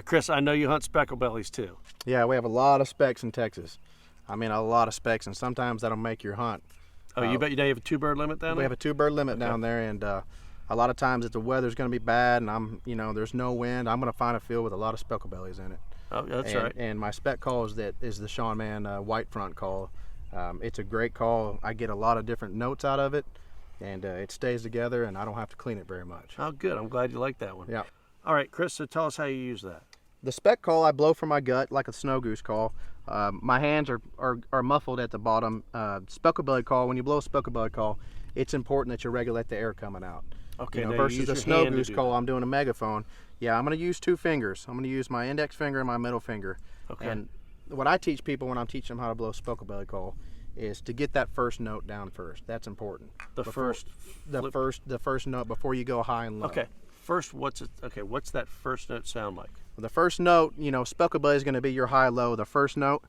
Chris, I know you hunt SpeckleBellies too. Yeah, we have a lot of specks in Texas. I mean, a lot of specks, and sometimes that'll make your hunt. Oh, you bet you have a 2-bird limit down there? We have a 2-bird limit down there, and a lot of times if the weather's going to be bad and there's no wind, I'm going to find a field with a lot of SpeckleBellies in it. Oh, that's right. And my spec call is the Sean Mann white front call. It's a great call. I get a lot of different notes out of it, and it stays together, and I don't have to clean it very much. Oh, good. I'm glad you like that one. Yeah. All right, Chris, so tell us how you use that. The spec call, I blow from my gut like a snow goose call. My hands are muffled at the bottom. SpeckleBelly call, when you blow a SpeckleBelly call, it's important that you regulate the air coming out. Okay, versus a snow goose call, I'm doing a megaphone. Yeah, I'm going to use 2 fingers. I'm going to use my index finger and my middle finger. Okay. And what I teach people when I'm teaching them how to blow a SpeckleBelly call is to get that first note down first. That's important. The first note before you go high and low. Okay. First, what's that first note sound like? The first note, SpeckleBelly is going to be your high-low. The first note.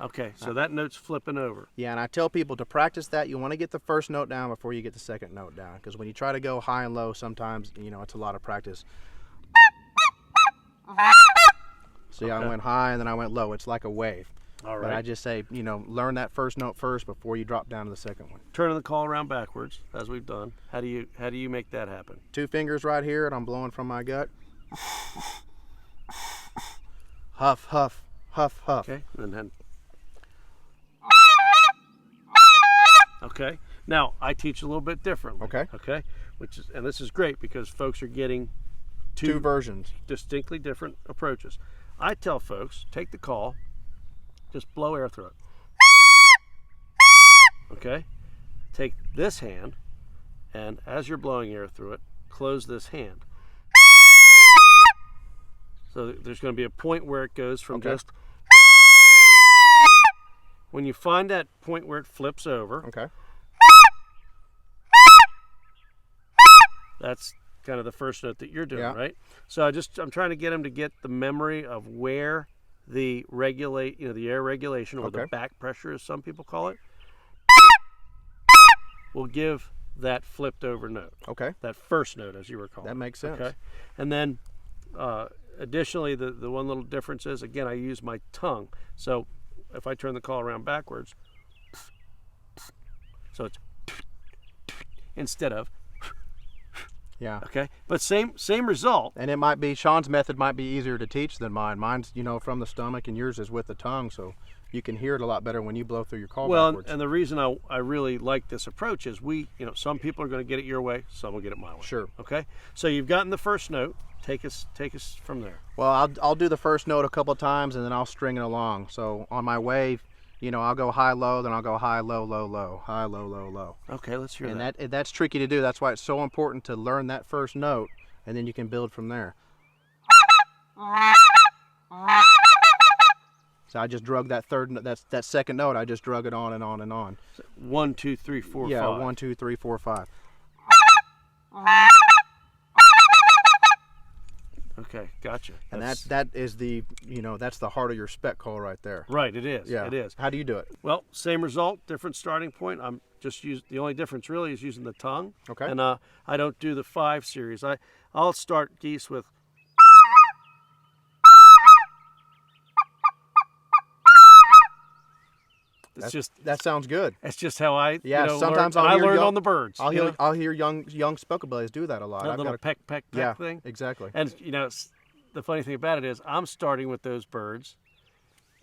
Okay, so that note's flipping over. Yeah, and I tell people to practice that. You want to get the first note down before you get the second note down, because when you try to go high and low, sometimes it's a lot of practice. See, I went high and then I went low. It's like a wave. All right. But I just say, learn that first note first before you drop down to the second one. Turning the call around backwards, as we've done. How do you make that happen? 2 fingers right here, and I'm blowing from my gut. Huff, huff, huff, huff. Okay, and then. Okay. Now I teach a little bit differently. Okay. Okay. And this is great because folks are getting two versions, distinctly different approaches. I tell folks, take the call, just blow air through it. Okay. Take this hand, and as you're blowing air through it, close this hand. So there's going to be a point where it goes from just. When you find that point where it flips over, that's kind of the first note that you're doing, right? So I'm trying to get them to get the memory of where the the air regulation, or the back pressure, as some people call it, will give that flipped over note. Okay. That first note, as you were calling it. That makes sense. Okay. And then, additionally, the one little difference is, again, I use my tongue. So if I turn the call around backwards, so it's instead of. Yeah. Okay. But same result. And it might be, Sean's method might be easier to teach than mine. Mine's, from the stomach, and yours is with the tongue, so you can hear it a lot better when you blow through your call backwards. And the reason I really like this approach is some people are going to get it your way, some will get it my way. Sure. Okay. So you've gotten the first note. Take us from there. Well, I'll do the first note a couple times, and then I'll string it along. So on my wave, I'll go high, low, then I'll go high, low, low, low, high, low, low, low. Okay, let's hear that. And that's tricky to do. That's why it's so important to learn that first note, and then you can build from there. So I just drug that that second note. I just drug it on and on and on. 1, 2, 3, 4, 5. Yeah, 1, 2, 3, 4, 5. Okay, gotcha. And that is the that's the heart of your spec call right there. Right, it is. Yeah. It is. How do you do it? Well, same result, different starting point. I'm just the only difference really is using the tongue. Okay. And I don't do the 5 series. I'll start geese with. That sounds good. That's just how I sometimes I learned on the birds. I'll hear young SpeckleBellies do that a lot. That little peck thing. Exactly. And the funny thing about it is I'm starting with those birds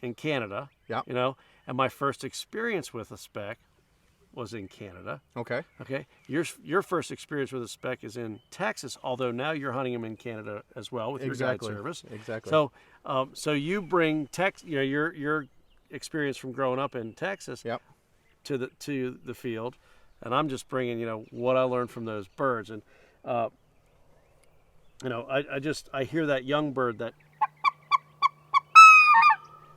in Canada. Yeah. And my first experience with a speck was in Canada. Okay. Okay. Your first experience with a speck is in Texas, although now you're hunting them in Canada as well with your guide service. Exactly. So you bring your experience from growing up in Texas to the field, and I'm just bringing what I learned from those birds. And I hear that young bird that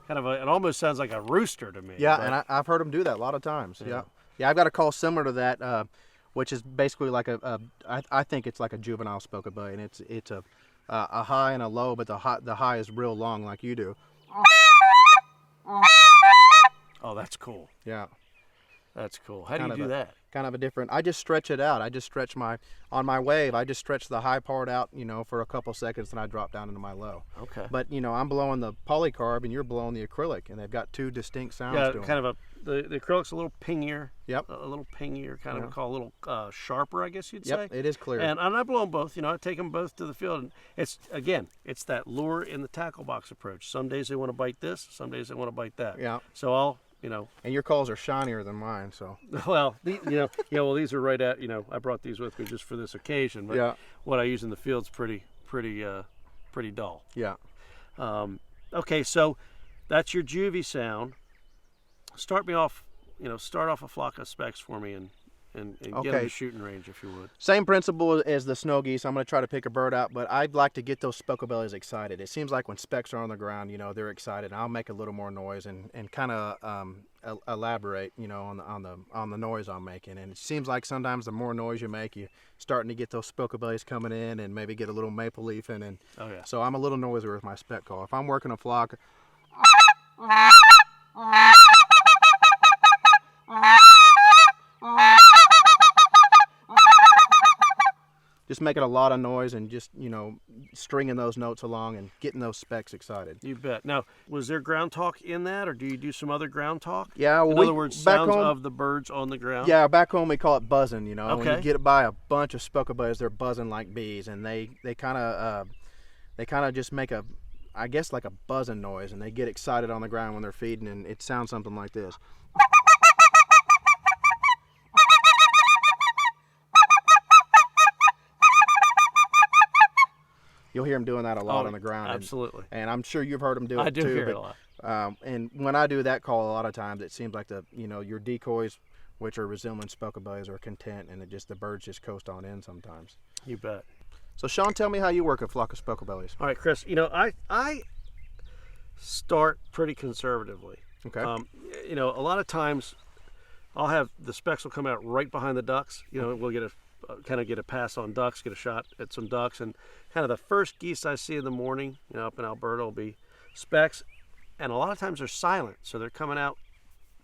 kind of it almost sounds like a rooster to me. Yeah, and I've heard them do that a lot of times. Yeah, I've got a call similar to that, which is basically like I think it's like a juvenile SpeckleBelly, and it's a high and a low, but the high is real long like you do. Oh, that's cool. Yeah. That's cool. How do you do that? kind of a different. I just stretch it out. I just stretch on my wave. I just stretch the high part out, for a couple seconds, and I drop down into my low. Okay. But I'm blowing the polycarb, and you're blowing the acrylic, and they've got two distinct sounds. Yeah, to them. kind of the acrylic's a little pingier. Yep. A little pingier, kind of call a little sharper, I guess you'd say. Yep, it is clear. And I blow them both. I take them both to the field. And it's that lure in the tackle box approach. Some days they want to bite this. Some days they want to bite that. Yeah. So I'll. And your calls are shinier than mine, so. Well, well, these are right at, I brought these with me just for this occasion, but what I use in the field's pretty dull. Yeah. Okay, so that's your juvie sound. Start off a flock of specks for me and get them to shooting range, if you would. Same principle as the snow geese. I'm going to try to pick a bird out, but I'd like to get those specklebellies excited. It seems like when specks are on the ground, they're excited. I'll make a little more noise and kind of elaborate, on the noise I'm making. And it seems like sometimes the more noise you make, you're starting to get those specklebellies coming in and maybe get a little maple leaf in. And so I'm a little noisier with my speck call. If I'm working a flock, just making a lot of noise and just, stringing those notes along and getting those specks excited. You bet. Now, was there ground talk in that, or do you do some other ground talk? Yeah. In other words, sounds of the birds on the ground? Yeah, back home we call it buzzing, Okay. When you get by a bunch of specklebellies, they're buzzing like bees, and they kind of just make like a buzzing noise, and they get excited on the ground when they're feeding, and it sounds something like this. You'll hear them doing that a lot on the ground. Absolutely. And I'm sure you've heard them do it too. I do hear it a lot. And when I do that call, a lot of times it seems like your decoys, which are resembling specklebellies, are content, and the birds just coast on in sometimes. You bet. So Sean, tell me how you work a flock of specklebellies. All right, Chris. I start pretty conservatively. Okay. A lot of times I'll have the specks will come out right behind the ducks. We'll get a pass on ducks, get a shot at some ducks, and kind of the first geese I see in the morning, up in Alberta, will be specks, and a lot of times they're silent, so they're coming out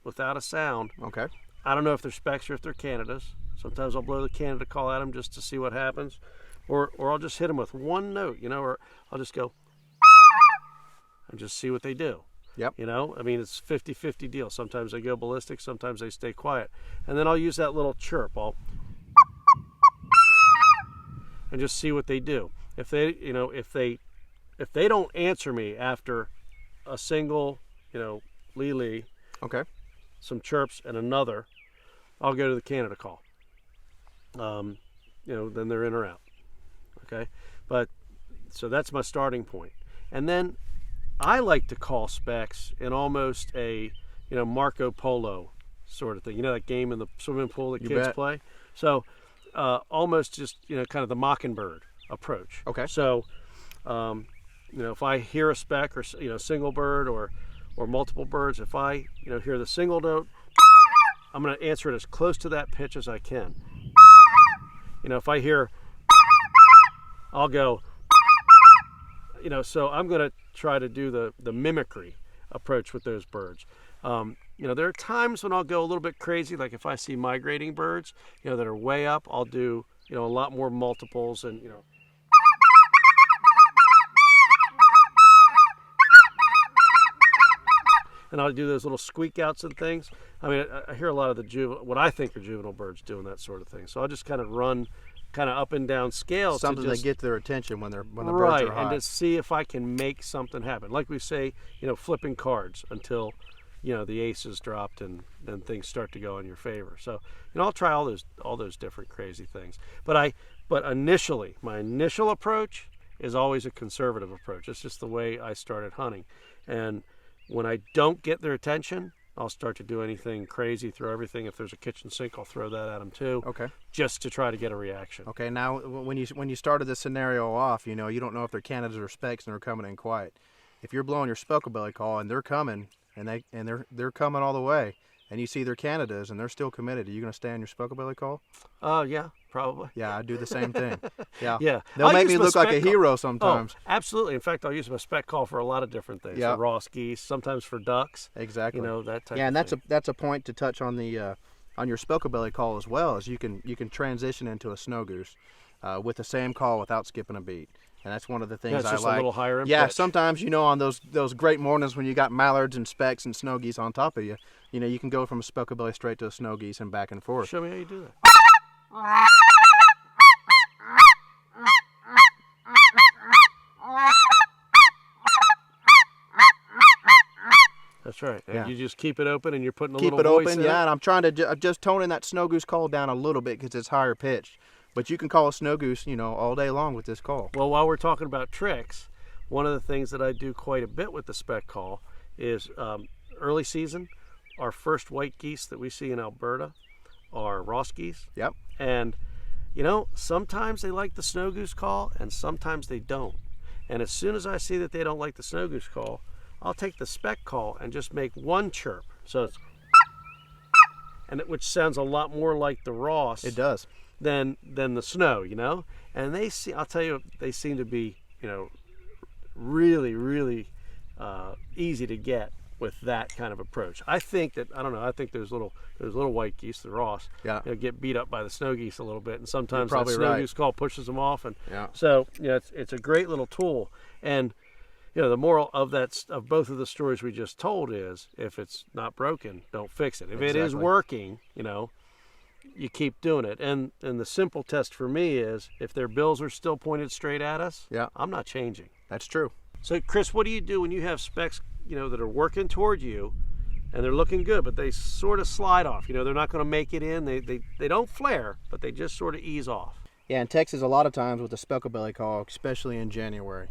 without a sound. Okay. I don't know if they're specks or if they're Canadas. Sometimes I'll blow the Canada call at them just to see what happens, or I'll just hit them with one note, or I'll just go and just see what they do. Yep. It's 50-50 deal. Sometimes they go ballistic, sometimes they stay quiet, and then I'll use that little chirp. And just see what they do. If they don't answer me after a single, lee, okay, some chirps and another, I'll go to the Canada call. Then they're in or out. Okay, but so that's my starting point. And then I like to call specks in almost a Marco Polo sort of thing. That game in the swimming pool that kids play. So. Almost just kind of the mockingbird approach. Okay. So, if I hear a speck or single bird or multiple birds, if I hear the single note, I'm going to answer it as close to that pitch as I can. If I hear, I'll go. So I'm going to try to do the mimicry approach with those birds. There are times when I'll go a little bit crazy, like if I see migrating birds, that are way up, I'll do, a lot more multiples and, and I'll do those little squeak outs and things. I hear a lot of what I think are juvenile birds doing that sort of thing. So I'll just kind of run up and down scales. Something to get their attention when the birds are high. Right, and to see if I can make something happen. Like we say, flipping cards until the aces dropped and then things start to go in your favor. So I'll try all those different crazy things. But initially, my initial approach is always a conservative approach. It's just the way I started hunting. And when I don't get their attention, I'll start to do anything crazy, throw everything. If there's a kitchen sink, I'll throw that at them too. Okay. Just to try to get a reaction. Okay. Now, when you started this scenario off, you don't know if they're Canadas or specks and they're coming in quiet. If you're blowing your specklebelly call and they're coming and they're coming all the way, and you see they're Canadas and they're still committed, are you going to stay on your specklebelly call? Yeah, probably. Yeah, I do the same thing. Yeah. Yeah. They'll make me look like a hero sometimes. Oh, absolutely. In fact, I'll use my spec call for a lot of different things. Yeah. For Ross geese, sometimes for ducks. Exactly. That type of thing. Yeah, and that's a point to touch on the on your Specklebelly call as well is you can transition into a snow goose with the same call without skipping a beat. And that's one of the things it's I just like. a little higher in Yeah, pitch. sometimes, on those great mornings when you got mallards and specks and snow geese on top of you, you can go from a Specklebelly straight to a snow geese and back and forth. Show me how you do that. That's right. Yeah. You just keep it open and you're putting a Keep little it voice open, in yeah, it. and I'm trying to I'm just toning that snow goose call down a little bit because it's higher pitched. But you can call a snow goose, all day long with this call. Well, while we're talking about tricks, one of the things that I do quite a bit with the spec call is early season, our first white geese that we see in Alberta are Ross geese. Yep. And, sometimes they like the snow goose call and sometimes they don't. And as soon as I see that they don't like the snow goose call, I'll take the spec call and just make one chirp. So it's, which sounds a lot more like the Ross. It does. Than the snow, And I'll tell you, they seem to be, really, really easy to get with that kind of approach. I think those little white geese, the Ross, Yeah. Get beat up by the snow geese a little bit, and sometimes that probably snow right. goose call pushes them off, and Yeah. so it's a great little tool. And the moral of both of the stories we just told is, if it's not broken, don't fix it. If it is Exactly. working, you keep doing it. And the simple test for me is, if their bills are still pointed straight at us, Yeah. I'm not changing. That's true. So Chris, what do you do when you have specs, that are working toward you and they're looking good, but they sort of slide off? They're not going to make it in. They don't flare, but they just sort of ease off. Yeah, in Texas, a lot of times with the Specklebelly call, especially in January,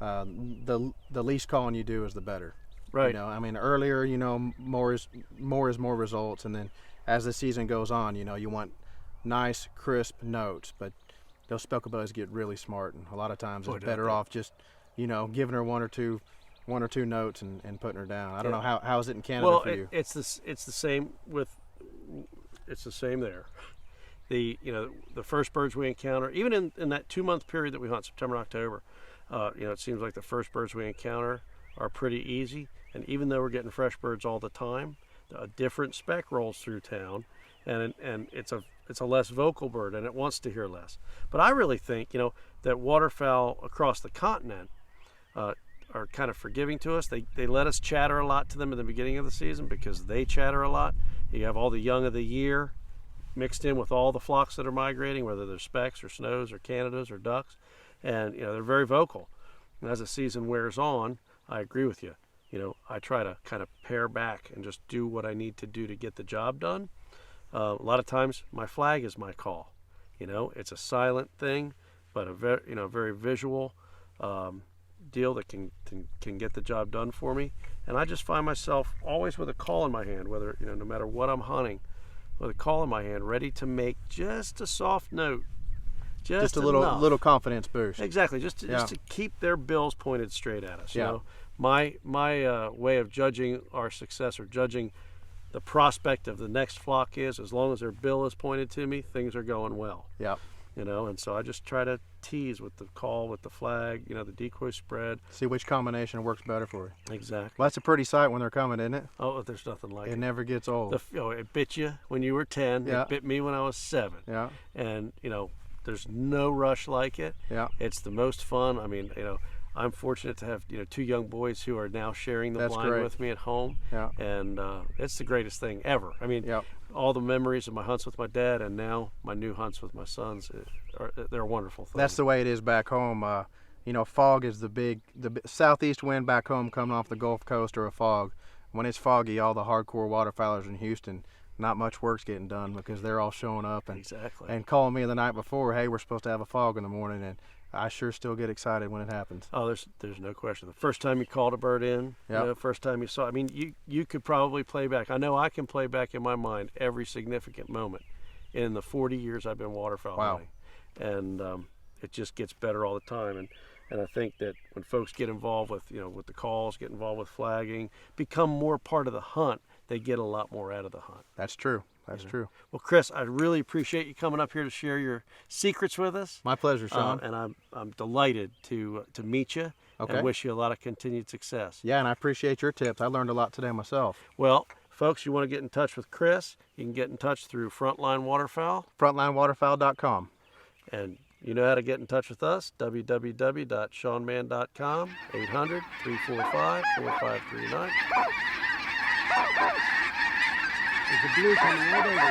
the least calling you do is the better. Right. Earlier, more is more results, and then as the season goes on, you want nice, crisp notes, but those Specklebellies get really smart, and a lot of times it's better off just, giving her one or two notes and putting her down. I don't know how is it in Canada for you? It's the same it's the same there. The first birds we encounter, even in that 2-month period that we hunt, September and October, it seems like the first birds we encounter are pretty easy. And even though we're getting fresh birds all the time, a different speck rolls through town, and it's a less vocal bird, and it wants to hear less. But I really think that waterfowl across the continent are kind of forgiving to us. They let us chatter a lot to them at the beginning of the season because they chatter a lot. You have all the young of the year mixed in with all the flocks that are migrating, whether they're specks or snows or Canadas or ducks, and they're very vocal. And as the season wears on, I agree with you. I try to kind of pare back and just do what I need to do to get the job done. A lot of times my flag is my call. It's a silent thing, but a very visual deal that can get the job done for me. And I just find myself always with a call in my hand, whether no matter what I'm hunting, with a call in my hand, ready to make just a soft note, just a enough. little confidence boost. Exactly, just to keep their bills pointed straight at us. Yeah. My way of judging our success or judging the prospect of the next flock is, as long as their bill is pointed to me, things are going well. Yeah. And so I just try to tease with the call, with the flag, the decoy spread. See which combination works better for you. Exactly. Well, that's a pretty sight when they're coming, isn't it? Oh, there's nothing like it. It never gets old. It bit you when you were 10. Yeah. It bit me when I was 7. Yeah. And, there's no rush like it. Yeah. It's the most fun. I'm fortunate to have 2 young boys who are now sharing the That's blind great. with me at home. Yeah. And it's the greatest thing ever. Yeah. All the memories of my hunts with my dad and now my new hunts with my sons, they're wonderful things. That's the way it is back home. Fog is the southeast wind back home coming off the Gulf Coast, or a fog. When it's foggy, all the hardcore waterfowlers in Houston, not much work's getting done because they're all showing up and calling me the night before, hey, we're supposed to have a fog in the morning, and I sure still get excited when it happens. Oh, there's no question. The first time you called a bird in, first time you saw, you could probably play back. I know I can play back in my mind every significant moment in the 40 years I've been waterfowl hunting. And it just gets better all the time. And I think that when folks get involved with the calls, get involved with flagging, become more part of the hunt, they get a lot more out of the hunt. That's true. That's true. Well, Chris, I really appreciate you coming up here to share your secrets with us. My pleasure, Sean. And I'm delighted to meet you. Okay. And wish you a lot of continued success. Yeah, and I appreciate your tips. I learned a lot today myself. Well, folks, you want to get in touch with Chris, you can get in touch through Frontline Waterfowl. FrontlineWaterfowl.com. And you know how to get in touch with us, www.seanman.com, 800-345-4539. There's a blue coming right over you.